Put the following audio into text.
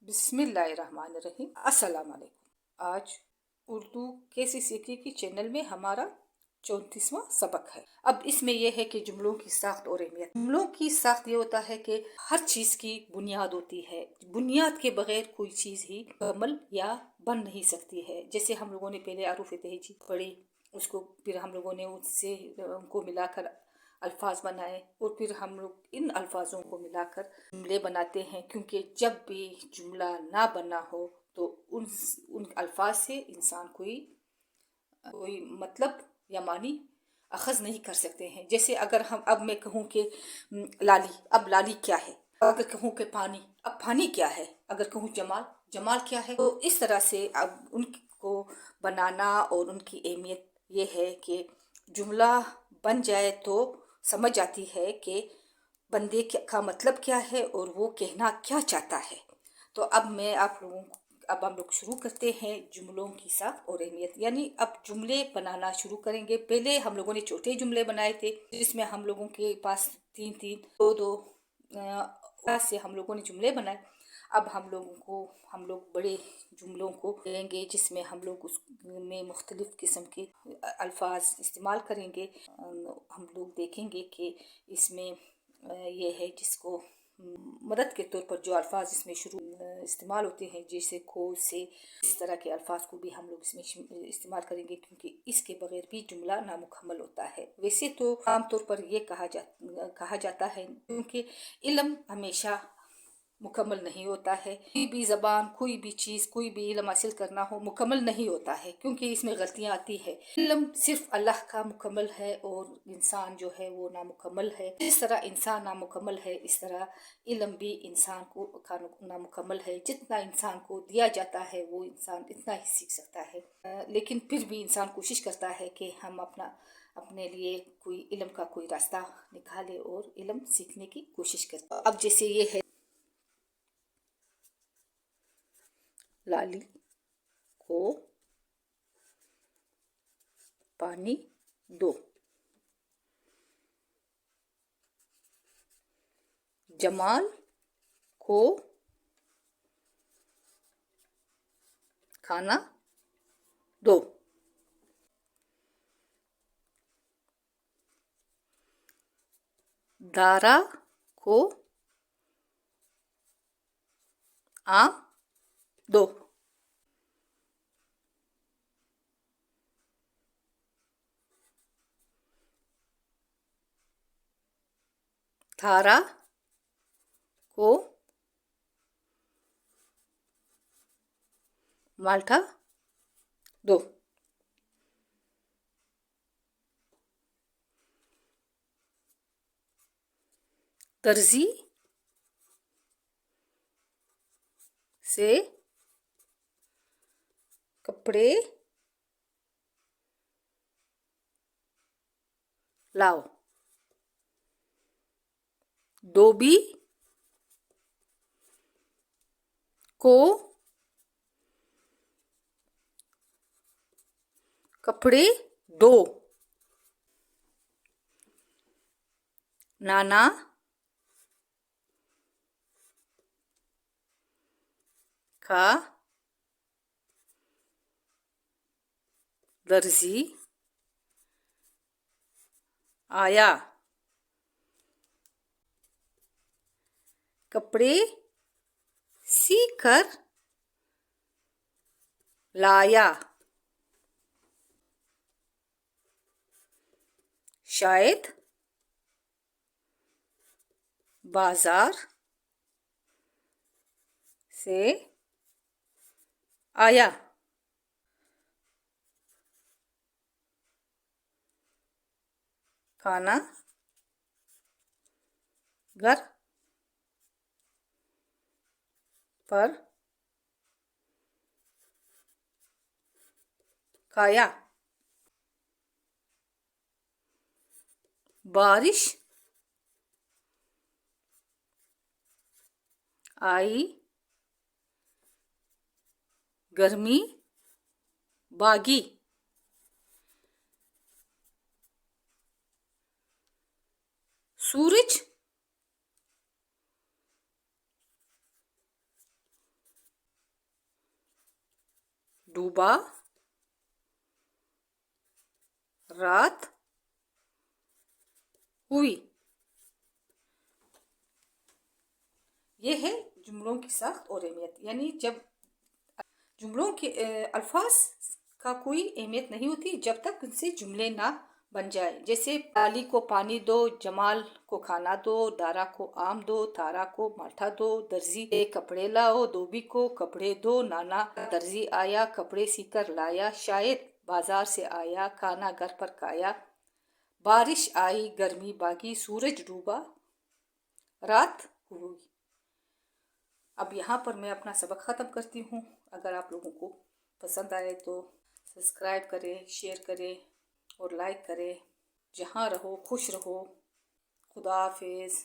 बिस्मिल्लाहिर्रहमानिर्रहीम। अस्सलाम वालेकुम। आज उर्दू कैसे सीखे की चैनल में हमारा 34वां सबक है। अब इसमें यह है कि जुमलों की साख्त और अहमियत। जुमलों की साख्त ये होता है कि हर चीज की बुनियाद होती है। बुनियाद के बगैर कोई चीज ही मुकम्मल या बन नहीं सकती है। जैसे हम लोगों ने पहले आरूफ तहजीब पढ़ी, उसको फिर हम लोगों ने उससे उनको मिलाकर अल्फाज बनाए और फिर हम लोग इन अल्फाजों को मिलाकर जुमले बनाते हैं, क्योंकि जब भी जुमला ना बना हो तो उन अल्फाज से इंसान कोई मतलब या मानी अखज़ नहीं कर सकते हैं। जैसे अगर अब मैं कहूँ कि लाली, अब लाली क्या है। अगर कहूँ कि पानी, अब पानी क्या है। अगर कहूँ जमाल, जमाल क्या है। तो इस तरह से अब उनको बनाना और उनकी अहमियत ये है कि जुमला बन जाए तो समझ आती है कि बंदे का मतलब क्या है और वो कहना क्या चाहता है। तो अब हम लोग शुरू करते हैं जुमलों की साख्त और अहमियत। यानी अब जुमले बनाना शुरू करेंगे। पहले हम लोगों ने छोटे जुमले बनाए थे, जिसमें हम लोगों के पास तीन तीन दो दो से हम लोगों ने जुमले बनाए। अब हम लोग बड़े जुमलों को लेंगे, जिसमें हम लोग उसमें मुख्तलिफ किस्म के अल्फाज इस्तेमाल करेंगे। हम लोग देखेंगे कि इसमें ये है जिसको मदद के तौर पर जो अल्फाज इसमें शुरू इस्तेमाल होते हैं, जैसे खो से, इस तरह के अल्फाज को भी हम लोग इसमें इस्तेमाल करेंगे, क्योंकि इसके बगैर भी जुमला नामुकम्मल होता है। वैसे तो आमतौर पर ये कहा जाता है, क्योंकि इल्म हमेशा मुकम्मल नहीं होता है। कोई भी ज़बान, कोई भी चीज़, कोई भी इल्म हासिल करना हो मुकम्मल नहीं होता है, क्योंकि इसमें गलतियाँ आती है। इल्म सिर्फ अल्लाह का मुकम्मल है और इंसान जो है वो नामुकम्मल है। जिस तरह इंसान नामुकम्मल है, इस तरह इल्म भी इंसान को नामुकम्मल है। जितना इंसान को दिया जाता है वो इंसान इतना ही सीख सकता है। लेकिन फिर भी इंसान कोशिश करता है कि हम अपने लिए कोई इल्म का कोई रास्ता निकाले और इल्म सीखने की कोशिश करते। अब जैसे ये है, लाली को पानी दो, जमाल को खाना दो, दारा को आम दो, थारा को माल्टा दो, दर्जी से कपड़े लाओ, धोबी को कपड़े दो, नाना का दर्जी आया, कपड़े सीकर लाया, शायद बाजार से आया, खाना घर पर खाया, बारिश आई, गर्मी भागी, सूरज डूबा, रात हुई। ये है जुमलों की साख्त और अहमियत। यानी जब जुमलों के अल्फाज का कोई अहमियत नहीं होती जब तक उनसे जुमले ना बन जाए। जैसे लाली को पानी दो, जमाल को खाना दो, दारा को आम दो, तारा को माठा दो, दर्जी के कपड़े लाओ, धोबी को कपड़े दो, नाना दर्जी आया कपड़े सीकर लाया, शायद बाजार से आया खाना घर पर खाया, बारिश आई गर्मी भागी, सूरज डूबा रात हुई। अब यहाँ पर मैं अपना सबक ख़त्म करती हूँ। अगर आप लोगों को पसंद आए तो सब्सक्राइब करें, शेयर करें और लाइक करें। जहाँ रहो खुश रहो। खुदा हाफिज़।